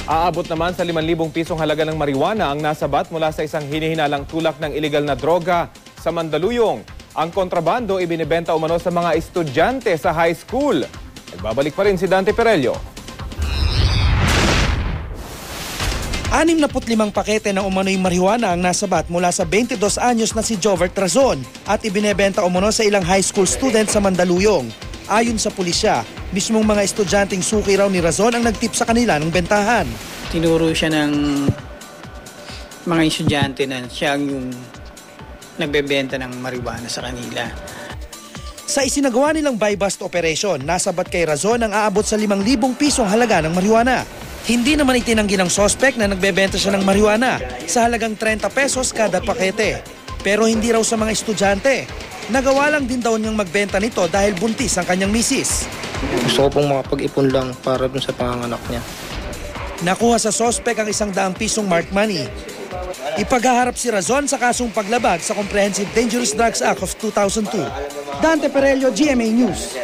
Aabot naman sa 5,000 pisong halaga ng marijuana ang nasabat mula sa isang hinihinalang tulak ng iligal na droga sa Mandaluyong. Ang kontrabando ibinibenta umano sa mga estudyante sa high school. Nagbabalik pa rin si Dante Perello. 65 pakete ng umano'y marijuana ang nasabat mula sa 22 anyos na si Jovert Razon at ibinebenta umano sa ilang high school student sa Mandaluyong. Ayon sa pulisya, mismong mga estudyanteng suki raw ni Razon ang nagtip sa kanila ng bentahan. Tinuro siya ng mga estudyante na siya yung nagbebenta ng marijuana sa kanila. Sa isinagawa nilang buy-bust operation, nasabat kay Razon ang aabot sa 5,000 pisong halaga ng marijuana. Hindi naman itinanggi ng sospek na nagbebenta siya ng marijuana sa halagang 30 pesos kada pakete. Pero hindi raw sa mga estudyante. Nagawa lang din daw niyang magbenta nito dahil buntis ang kanyang misis. Gusto ko pong makapag-ipon lang para dun sa panganganak niya. Nakuha sa sospek ang 100 pisong marked money. Ipaghaharap si Razon sa kasong paglabag sa Comprehensive Dangerous Drugs Act of 2002. Dante Perello, GMA News.